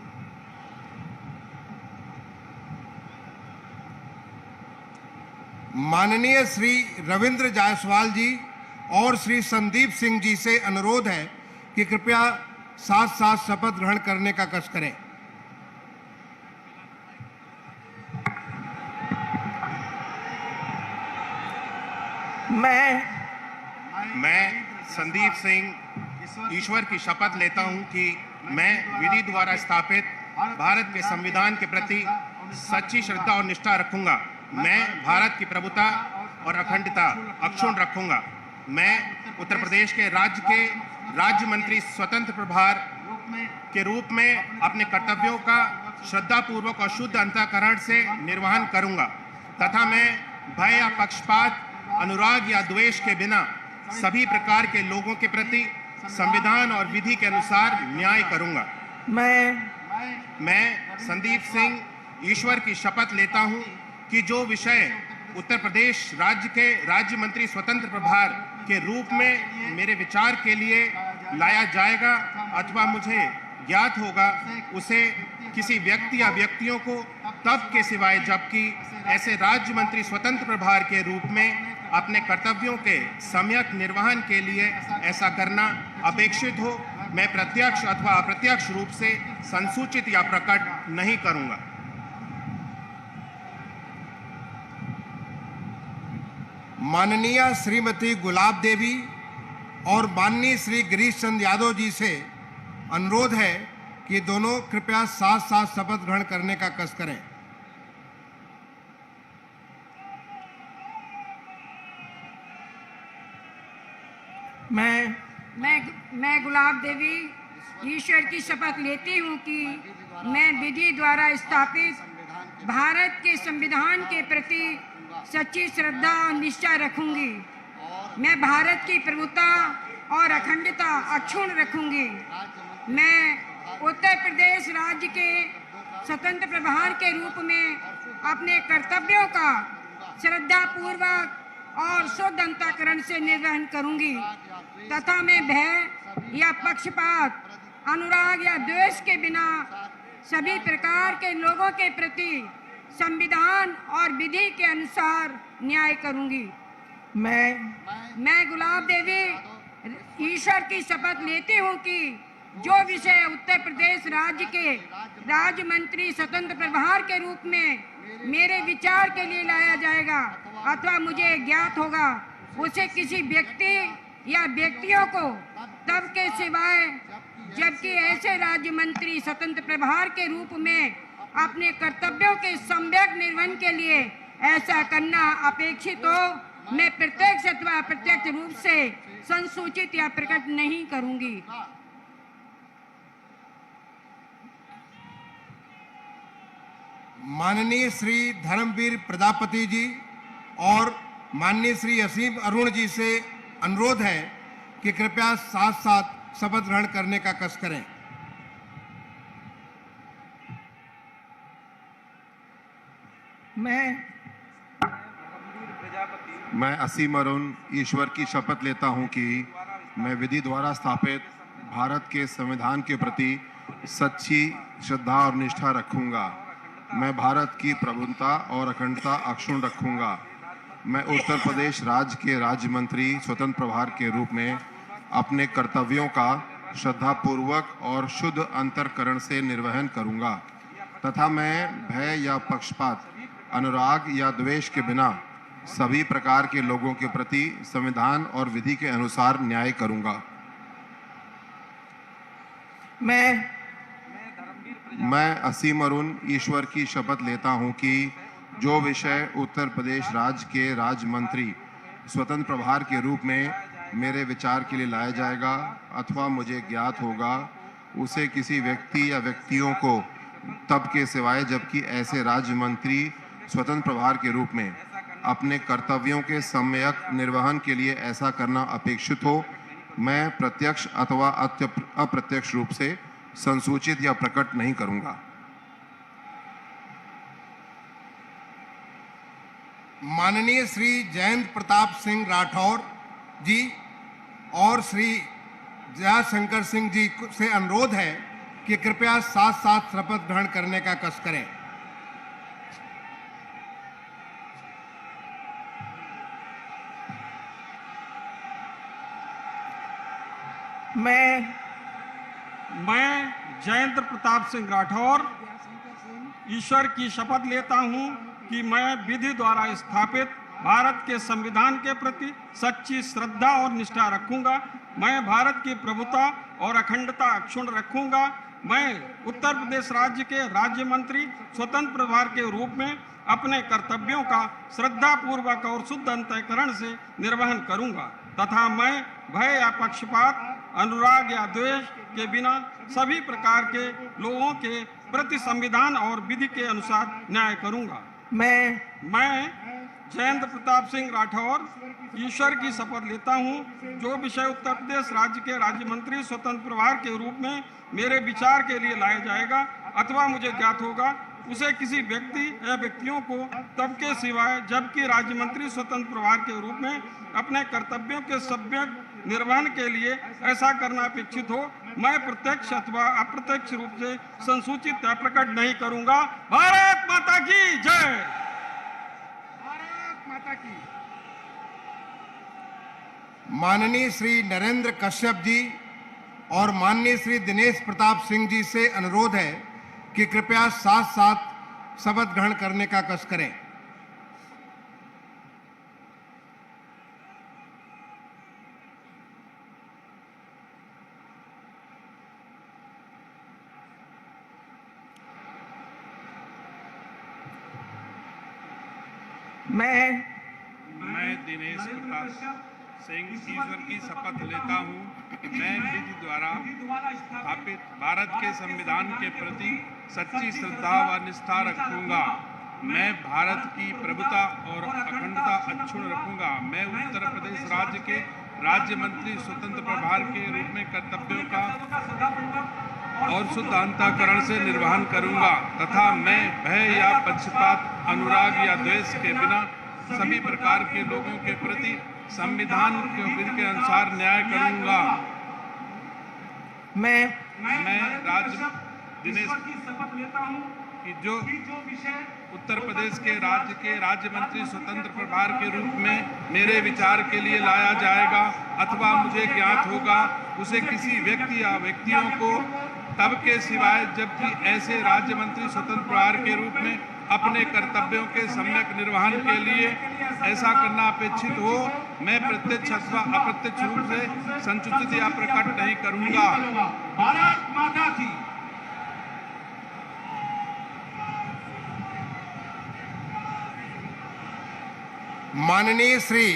माननीय श्री रविंद्र जायसवाल जी और श्री संदीप सिंह जी से अनुरोध है कि कृपया साथ साथ शपथ ग्रहण करने का कष्ट करें। मैं संदीप सिंह ईश्वर की शपथ लेता हूं कि मैं विधि द्वारा स्थापित भारत के संविधान के प्रति सच्ची श्रद्धा और निष्ठा रखूंगा। मैं भारत की प्रभुता और अखंडता अक्षुण्ण रखूंगा। मैं उत्तर प्रदेश के राज्य मंत्री स्वतंत्र प्रभार के रूप में अपने कर्तव्यों का श्रद्धापूर्वक और शुद्ध अंतःकरण से निर्वहन करूंगा तथा मैं भय या पक्षपात, अनुराग या द्वेष के बिना सभी प्रकार के लोगों के प्रति संविधान और विधि के अनुसार न्याय करूंगा। मैं संदीप सिंह ईश्वर की शपथ लेता हूं कि जो विषय उत्तर प्रदेश राज्य के राज्य मंत्री स्वतंत्र प्रभार के रूप में मेरे विचार के लिए लाया जाएगा अथवा मुझे ज्ञात होगा, उसे किसी व्यक्ति या व्यक्तियों को तब के सिवाय जबकि ऐसे राज्य मंत्री स्वतंत्र प्रभार के रूप में अपने कर्तव्यों के सम्यक निर्वहन के लिए ऐसा करना अपेक्षित हो, मैं प्रत्यक्ष अथवा अप्रत्यक्ष रूप से संसूचित या प्रकट नहीं करूंगा। माननीय श्रीमती गुलाब देवी और माननीय श्री गिरीश चंद्र यादव जी से अनुरोध है कि दोनों कृपया साथ साथ शपथ ग्रहण करने का कष्ट करें। मैं गुलाब देवी ईश्वर की शपथ लेती हूँ कि मैं विधि द्वारा स्थापित भारत के संविधान के प्रति सच्ची श्रद्धा और निष्ठा रखूंगी। मैं भारत की प्रभुता और अखंडता अक्षुण्ण रखूंगी। मैं उत्तर प्रदेश राज्य के स्वतंत्र प्रभार के रूप में अपने कर्तव्यों का श्रद्धापूर्वक और शुद्ध अंतःकरण से निर्वहन करूंगी तथा मैं भय या पक्षपात, अनुराग या द्वेष के बिना सभी प्रकार के लोगों के प्रति संविधान और विधि के अनुसार न्याय करूंगी। मैं गुलाब देवी ईश्वर की शपथ लेती हूँ कि जो विषय उत्तर प्रदेश राज्य के राज्य मंत्री स्वतंत्र प्रभार के रूप में मेरे विचार के लिए लाया जाएगा अथवा मुझे ज्ञात होगा, उसे किसी व्यक्ति या व्यक्तियों को तब के सिवाय जबकि ऐसे राज्य मंत्री स्वतंत्र प्रभार के रूप में अपने कर्तव्यों के सम्यक निर्वहन के लिए ऐसा करना अपेक्षित हो, मैं प्रत्यक्ष अथवा अप्रत्यक्ष रूप से संसूचित या प्रकट नहीं करूंगी। माननीय श्री धर्मवीर प्रजापति जी और माननीय श्री असीम अरुण जी से अनुरोध है कि कृपया साथ साथ शपथ ग्रहण करने का कष्ट करें। मैं असीम अरुण ईश्वर की शपथ लेता हूं कि मैं विधि द्वारा स्थापित भारत के संविधान के प्रति सच्ची श्रद्धा और निष्ठा रखूंगा। मैं भारत की प्रभुता और अखंडता अक्षुण्ण रखूंगा। मैं उत्तर प्रदेश राज्य के राज्य मंत्री स्वतंत्र प्रभार के रूप में अपने कर्तव्यों का श्रद्धापूर्वक और शुद्ध अंतःकरण से निर्वहन करूंगा तथा मैं भय या पक्षपात, अनुराग या द्वेष के बिना सभी प्रकार के लोगों के प्रति संविधान और विधि के अनुसार न्याय करूंगा। मैं असीम अरुण ईश्वर की शपथ लेता हूं कि जो विषय उत्तर प्रदेश राज्य के राज्य मंत्री स्वतंत्र प्रभार के रूप में मेरे विचार के लिए लाया जाएगा अथवा मुझे ज्ञात होगा, उसे किसी व्यक्ति या व्यक्तियों को तब के सिवाय जबकि ऐसे राज्य मंत्री स्वतंत्र प्रभार के रूप में अपने कर्तव्यों के सम्यक निर्वहन के लिए ऐसा करना अपेक्षित हो, मैं प्रत्यक्ष अथवा अप्रत्यक्ष रूप से संसूचित या प्रकट नहीं करूंगा। माननीय श्री जयंत प्रताप सिंह राठौर जी और श्री जयाशंकर सिंह जी से अनुरोध है कि कृपया साथ साथ शपथ ग्रहण करने का कष्ट करें। मैं जयंत प्रताप सिंह राठौर ईश्वर की शपथ लेता हूं कि मैं विधि द्वारा स्थापित भारत के संविधान के प्रति सच्ची श्रद्धा और निष्ठा रखूंगा। मैं भारत की प्रभुता और अखंडता अक्षुण्ण रखूंगा। मैं उत्तर प्रदेश राज्य के राज्य मंत्री स्वतंत्र प्रभार के रूप में अपने कर्तव्यों का श्रद्धा पूर्वक और शुद्ध अंतःकरण से निर्वहन करूंगा तथा मैं भय या पक्षपात, अनुराग या द्वेष के बिना सभी प्रकार के लोगों के प्रति संविधान और विधि के अनुसार न्याय करूंगा। मैं जयंत प्रताप सिंह राठौर ईश्वर की शपथ लेता हूं, जो विषय उत्तर प्रदेश राज्य के राज्य मंत्री स्वतंत्र प्रभार के रूप में मेरे विचार के लिए लाया जाएगा अथवा मुझे ज्ञात होगा, उसे किसी व्यक्ति या व्यक्तियों को तब के सिवाय जबकि राज्य मंत्री स्वतंत्र प्रभार के रूप में अपने कर्तव्यों के सभ्य निर्वहन के लिए ऐसा करना अपेक्षित हो, मैं प्रत्यक्ष अथवा अप्रत्यक्ष रूप से संसूचित या प्रकट नहीं करूंगा। भारत माता की जय। भारत माता की। माननीय श्री नरेंद्र कश्यप जी और माननीय श्री दिनेश प्रताप सिंह जी से अनुरोध है कि कृपया साथ साथ शपथ ग्रहण करने का कष्ट करें। मैं दिनेश प्रताप सिंह ईश्वर की शपथ लेता हूं कि मैं विधि द्वारा स्थापित भारत के संविधान के प्रति सच्ची श्रद्धा व निष्ठा रखूंगा। मैं भारत की प्रभुता और अखंडता अक्षुण्ण रखूंगा। मैं उत्तर प्रदेश राज्य के राज्य मंत्री स्वतंत्र प्रभार के रूप में कर्तव्यों का और शुद्ध अंतःकरण से निर्वहन करूंगा तथा मैं भय या पक्षपात, अनुराग या द्वेष के बिना सभी प्रकार के लोगों के प्रति संविधान के विधि के अनुसार न्याय करूंगा। मैं राज्य दिनेश की शपथ लेता हूं कि जो विषय उत्तर प्रदेश के राज्य मंत्री स्वतंत्र प्रभार के रूप में मेरे विचार के लिए लाया जाएगा अथवा मुझे ज्ञात होगा, उसे किसी व्यक्ति या व्यक्तियों को तब के सिवाय जबकि ऐसे राज्य मंत्री स्वतंत्र प्रभार के रूप में अपने कर्तव्यों के सम्यक निर्वहन के लिए ऐसा करना अपेक्षित हो, मैं प्रत्यक्ष अथवा अप्रत्यक्ष रूप से संसूचित या प्रकट नहीं करूंगा। भारत माता की। माननीय श्री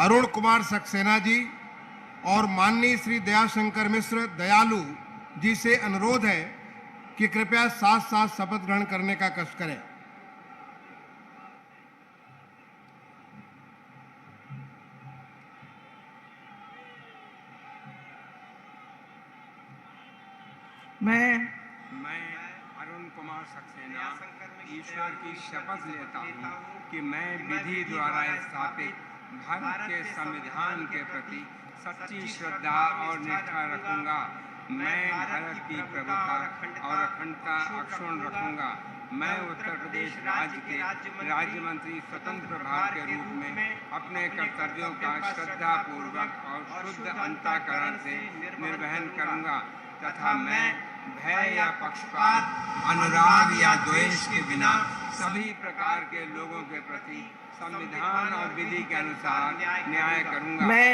अरुण कुमार सक्सेना जी और माननीय श्री दयाशंकर मिश्र दयालु जी से अनुरोध है कि कृपया साथ साथ शपथ ग्रहण करने का कष्ट करें। मैं अरुण कुमार सक्सेना ईश्वर की शपथ लेता हूँ कि मैं विधि द्वारा स्थापित भारत के संविधान के प्रति सच्ची श्रद्धा और निष्ठा रखूंगा। मैं भारत की प्रभुता और अखंडता अक्षुण्ण रखूंगा। मैं उत्तर प्रदेश राज्य के राज्य मंत्री स्वतंत्र प्रभार के रूप में अपने कर्तव्यों का श्रद्धा पूर्वक और शुद्ध अंतःकरण से निर्वहन करूंगा तथा मैं भय या पक्षपात, अनुराग या द्वेष के बिना सभी प्रकार के लोगों के प्रति संविधान और विधि के अनुसार न्याय करूंगा। मैं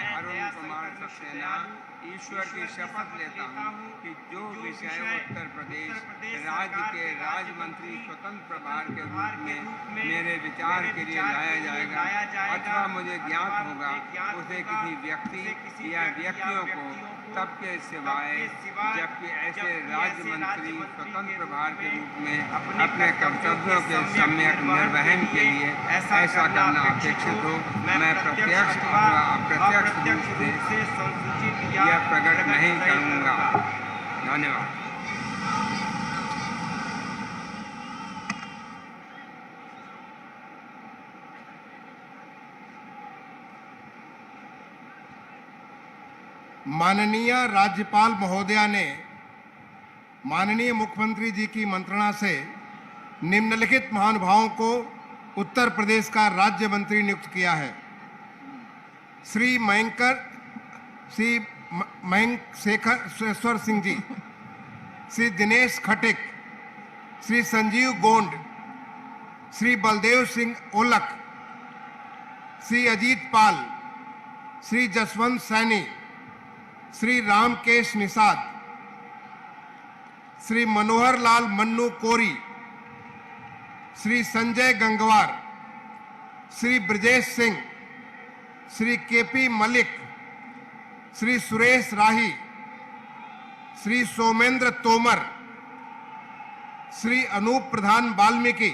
अरुण कुमार सक्सेना ईश्वर की शपथ लेता हूँ कि जो विषय उत्तर प्रदेश राज्य के राज्य मंत्री स्वतंत्र प्रभार के रूप में मेरे विचार के लिए लाया जाएगा अथवा मुझे ज्ञात होगा, उसे किसी व्यक्ति या व्यक्तियों को तब के सिवाय जबकि ऐसे राज्य मंत्री स्वतंत्र प्रभार के रूप में अपने कर्तव्यों के सम्यक निर्वहन के लिए ऐसा करना अपेक्षित हो, मैं प्रत्यक्ष अथवा अप्रत्यक्ष रूप से यह प्रकट नहीं करूंगा। धन्यवाद। माननीय राज्यपाल महोदया ने माननीय मुख्यमंत्री जी की मंत्रणा से निम्नलिखित महानुभावों को उत्तर प्रदेश का राज्य मंत्री नियुक्त किया है। श्री मयंक शेखर सिंह जी, श्री दिनेश खटिक, श्री संजीव गोंड, श्री बलदेव सिंह ओलख, श्री अजीत पाल, श्री जसवंत सैनी, श्री रामकेश निषाद, श्री मनोहर लाल मन्नू कोरी, श्री संजय गंगवार, श्री ब्रजेश सिंह, श्री केपी मलिक, श्री सुरेश राही, श्री सोमेंद्र तोमर, श्री अनूप प्रधान वाल्मीकि,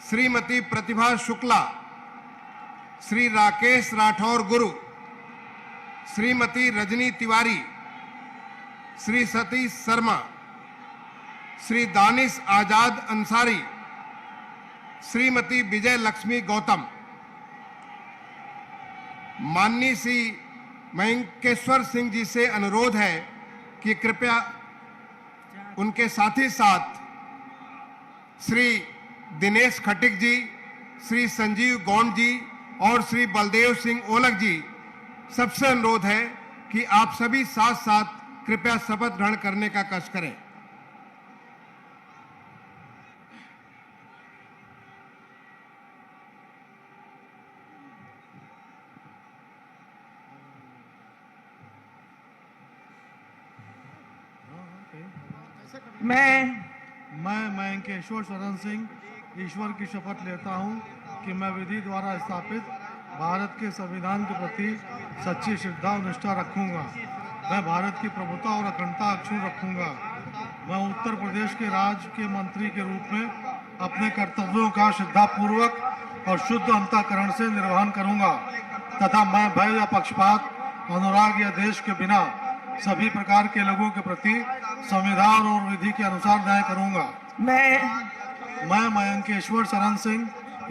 श्रीमती प्रतिभा शुक्ला, श्री राकेश राठौर गुरु, श्रीमती रजनी तिवारी, श्री सतीश शर्मा, श्री दानिश आजाद अंसारी, श्रीमती विजय लक्ष्मी गौतम। माननीय श्री मयंकेश्वर सिंह जी से अनुरोध है कि कृपया उनके साथ ही साथ श्री दिनेश खटिक जी, श्री संजीव गौंड जी और श्री बलदेव सिंह ओलख जी, सबसे अनुरोध है कि आप सभी साथ साथ कृपया शपथ ग्रहण करने का कष्ट करें। मैं मयंकेश्वर शरण सिंह ईश्वर की शपथ लेता हूं कि मैं विधि द्वारा स्थापित भारत के संविधान के प्रति सच्ची श्रद्धा और निष्ठा रखूंगा। मैं भारत की प्रभुता और अखंडता अक्षुण्ण रखूंगा। मैं उत्तर प्रदेश के राज्य के मंत्री के रूप में अपने कर्तव्यों का श्रद्धापूर्वक और शुद्ध अंतःकरण से निर्वहन करूंगा तथा मैं भय या पक्षपात, अनुराग या देश के बिना सभी प्रकार के लोगों के प्रति संविधान और विधि के अनुसार न्याय करूंगा। मैं मयंकेश्वर शरण सिंह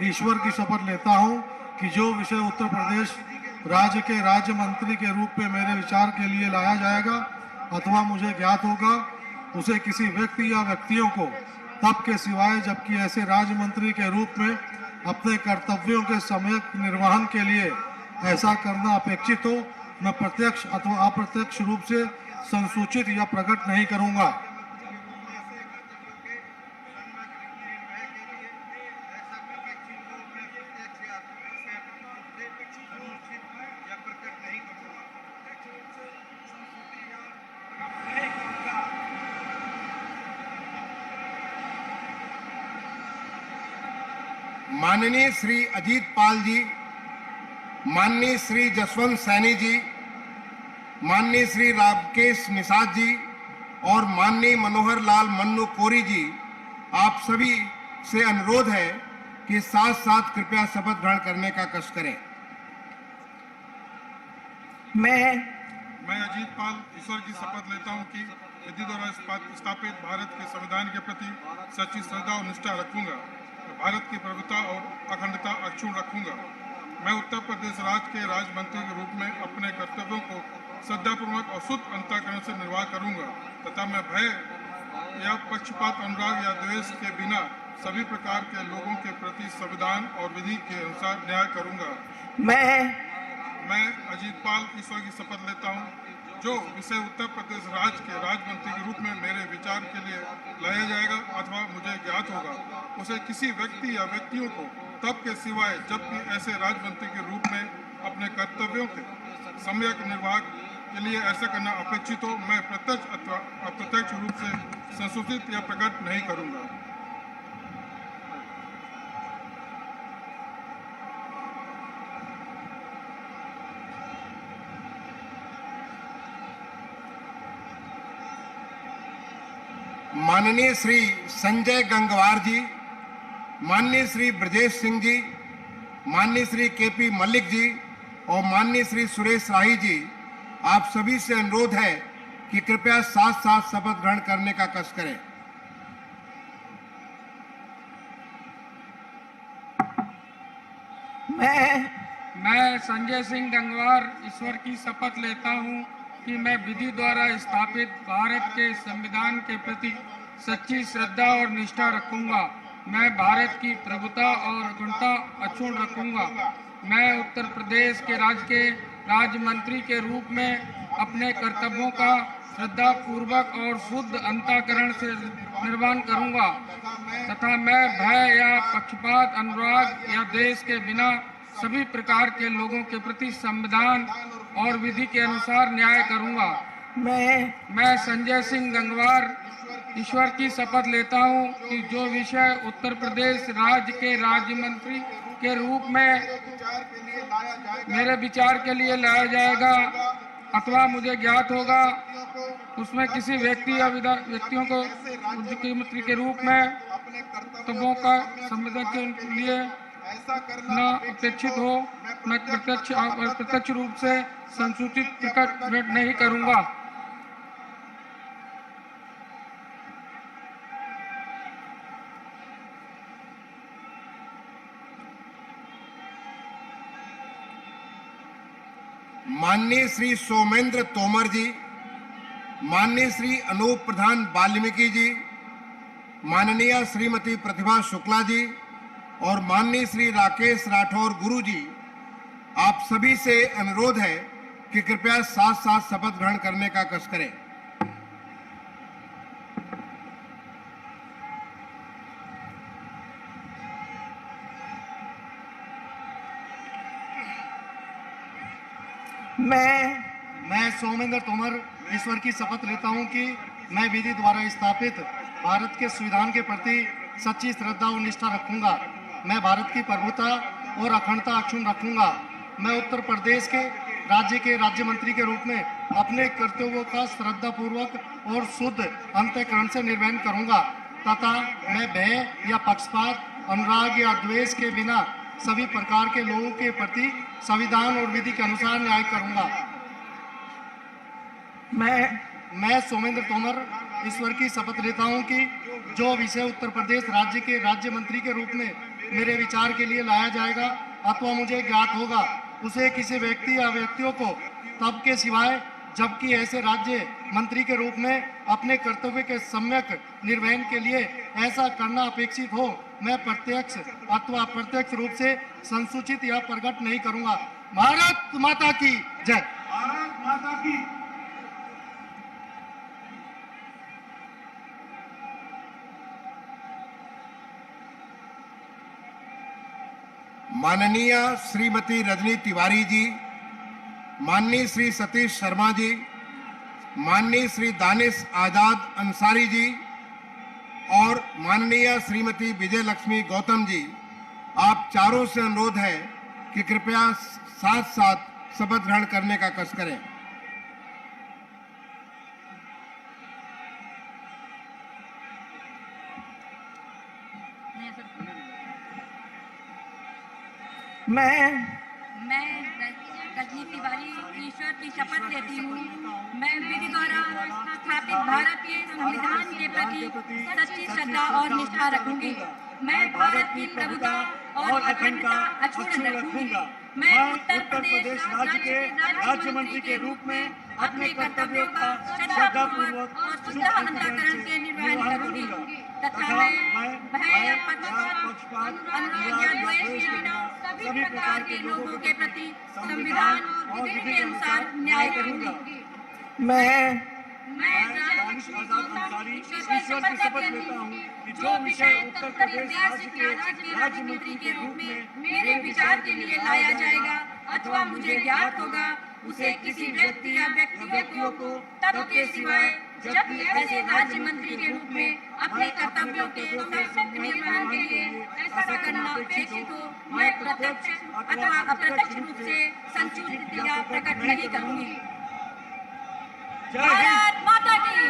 ईश्वर की शपथ लेता हूं कि जो विषय उत्तर प्रदेश राज्य के राज्य मंत्री के रूप में मेरे विचार के लिए लाया जाएगा अथवा मुझे ज्ञात होगा, उसे किसी व्यक्ति या व्यक्तियों को तब के सिवाय जबकि ऐसे राज्य मंत्री के रूप में अपने कर्तव्यों के सम्यक निर्वहन के लिए ऐसा करना अपेक्षित हो, मैं प्रत्यक्ष अथवा अप्रत्यक्ष रूप से संसूचित या प्रकट नहीं करूंगा। माननीय श्री अजीत पाल जी, माननीय श्री जसवंत सैनी जी, माननीय श्री रामकेश निषाद जी और माननीय मनोहर लाल मन्नू कोरी जी, आप सभी से अनुरोध है कि साथ साथ कृपया शपथ ग्रहण करने का कष्ट करें। मैं अजीत पाल ईश्वर की शपथ लेता हूं कि विधि द्वारा स्थापित भारत के संविधान के प्रति सच्ची श्रद्धा और निष्ठा रखूंगा। भारत की प्रभुता और अखंडता अक्षुण्ण रखूंगा। मैं उत्तर प्रदेश राज्य के राज्य मंत्री के रूप में अपने कर्तव्यों को श्रद्धापूर्वक और शुद्ध अंतःकरण से निर्वाह करूंगा तथा मैं भय या पक्षपात, अनुराग या द्वेष के बिना सभी प्रकार के लोगों के प्रति संविधान और विधि के अनुसार न्याय करूंगा। मैं अजीत पाल ईश्वर की शपथ लेता हूं, जो विषय उत्तर प्रदेश राज्य के राज्य मंत्री के रूप में मेरे विचार के लिए लाया जाएगा अथवा मुझे ज्ञात होगा, उसे किसी व्यक्ति या व्यक्तियों को तब के सिवाय जबकि ऐसे राज्य मंत्री के रूप में अपने कर्तव्यों के सम्यक निर्वाह के लिए ऐसा करना अपेक्षित हो, मैं प्रत्यक्ष अथवा अप्रत्यक्ष रूप से संसूचित या प्रकट नहीं करूंगा। माननीय श्री संजय गंगवार जी, माननीय श्री ब्रजेश सिंह जी, माननीय श्री केपी मलिक जी और माननीय श्री सुरेश राही जी, आप सभी से अनुरोध है कि कृपया साथ साथ शपथ ग्रहण करने का कष्ट करें। मैं संजय सिंह गंगवार ईश्वर की शपथ लेता हूं कि मैं विधि द्वारा स्थापित भारत के संविधान के प्रति सच्ची श्रद्धा और निष्ठा रखूंगा। मैं भारत की प्रभुता और अखंडता अक्षुण्ण रखूंगा। मैं उत्तर प्रदेश के राज्य मंत्री के रूप में अपने कर्तव्यों का श्रद्धा पूर्वक और शुद्ध अंतःकरण से निर्वहन करूंगा तथा मैं भय या पक्षपात, अनुराग या द्वेष के बिना सभी प्रकार के लोगों के प्रति संविधान और विधि के अनुसार न्याय करूंगा। मैं संजय सिंह गंगवार ईश्वर की शपथ लेता हूं कि जो विषय उत्तर प्रदेश राज्य के राज्य मंत्री के रूप में मेरे विचार के लिए लाया जाएगा अथवा मुझे ज्ञात होगा, उसमें किसी व्यक्ति या व्यक्तियों को मुख्यमंत्री के रूप में कर्तव्यों का संविधान के लिए न अपेक्षित हो, मैं प्रत्यक्ष रूप से संसूचित प्रकट नहीं करूंगा। माननीय श्री सोमेंद्र तोमर जी, माननीय श्री अनूप प्रधान वाल्मीकि जी, माननीय श्रीमती प्रतिभा शुक्ला जी और माननीय श्री राकेश राठौर गुरु जी, आप सभी से अनुरोध है कि कृपया साथ साथ शपथ ग्रहण करने का कष्ट करें। मैं सोमेंद्र तोमर ईश्वर की शपथ लेता हूं कि मैं विधि द्वारा स्थापित भारत के संविधान के प्रति सच्ची श्रद्धा और निष्ठा रखूंगा। मैं भारत की प्रभुता और अखंडता अक्षुण्ण रखूंगा। मैं उत्तर प्रदेश के राज्य मंत्री के रूप में अपने कर्तव्यों का श्रद्धा पूर्वक और शुद्ध अंतःकरण से निर्वहन करूंगा तथा मैं भय या पक्षपात, अनुराग या द्वेष के बिना सभी प्रकार के लोगों के प्रति संविधान और विधि के अनुसार न्याय करूंगा। मैं सोमेंद्र तोमर ईश्वर की शपथ लेता हूं कि जो विषय उत्तर प्रदेश राज्य के राज्य मंत्री के रूप में मेरे विचार के लिए लाया जाएगा अथवा मुझे ज्ञात होगा, उसे किसी व्यक्ति या व्यक्तियों को तब के सिवाय जबकि ऐसे राज्य मंत्री के रूप में अपने कर्तव्य के सम्यक निर्वहन के लिए ऐसा करना अपेक्षित हो, मैं प्रत्यक्ष अथवा अप्रत्यक्ष रूप से संसूचित या प्रकट नहीं करूंगा। भारत माता की जय। भारत माता की। माननीय श्रीमती रजनी तिवारी जी, माननीय श्री सतीश शर्मा जी, माननीय श्री दानिश आजाद अंसारी जी और माननीय श्रीमती विजय लक्ष्मी गौतम जी, आप चारों से अनुरोध है कि कृपया साथ साथ शपथ ग्रहण करने का कष्ट करें। मैं रजनी तिवारी ईश्वर की शपथ लेती हूँ। मैं विधि द्वारा स्थापित भारत के संविधान के प्रति सच्ची श्रद्धा और निष्ठा रखूंगी। मैं भारत की प्रभुता और अखंडता अक्षुण्ण रखूंगी। मैं उत्तर प्रदेश राज्य के राज्य मंत्री के रूप में अपने कर्तव्यों का श्रद्धापूर्वक और शुद्ध अंतःकरण से निर्वहन करूंगी तथा मैं भय या पक्षपात, अनुराग या द्वेष के बिना सभी प्रकार के लोगों के प्रति संविधान और विधि के अनुसार न्याय करूंगी। मैं ईश्वर की शपथ लेता हूँ कि जो विषय उत्तर प्रदेश राज्य के राज्य मंत्री के रूप में मेरे विचार के लिए लाया जाएगा अथवा मुझे ज्ञात होगा, उसे किसी व्यक्ति या व्यक्तियों को तब के सिवाय जब ऐसे राज्य मंत्री के रूप में अपने कर्तव्यों के सम्यक निर्वहन के लिए ऐसा करना अपेक्षित हो, मैं प्रत्यक्ष अथवा अप्रत्यक्ष रूप से संसूचित या प्रकट नहीं करूंगी। भारत माता की।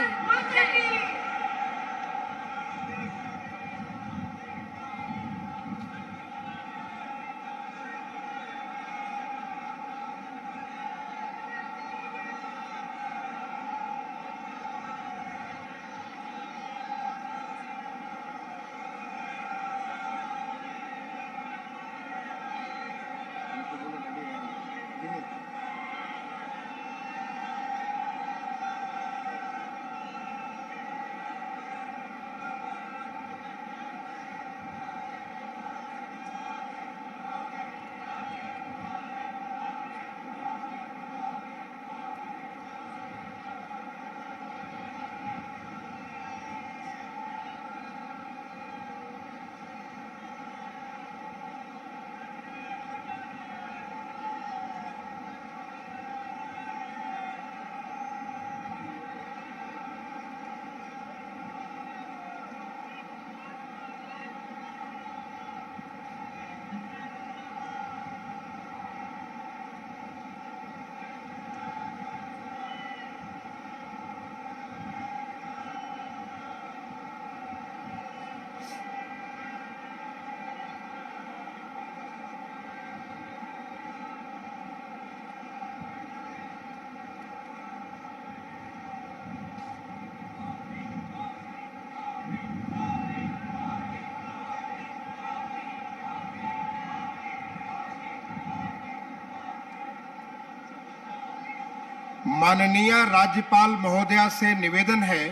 माननीय राज्यपाल महोदया से निवेदन है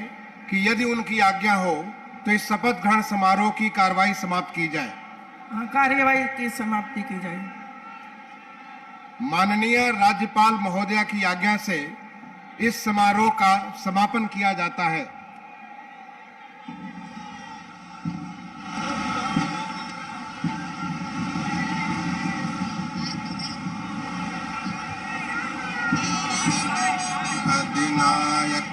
कि यदि उनकी आज्ञा हो तो इस शपथ ग्रहण समारोह की कार्रवाई समाप्त की जाए। कार्यवाही की समाप्ति की जाए। माननीय राज्यपाल महोदया की आज्ञा से इस समारोह का समापन किया जाता है। अधिनायक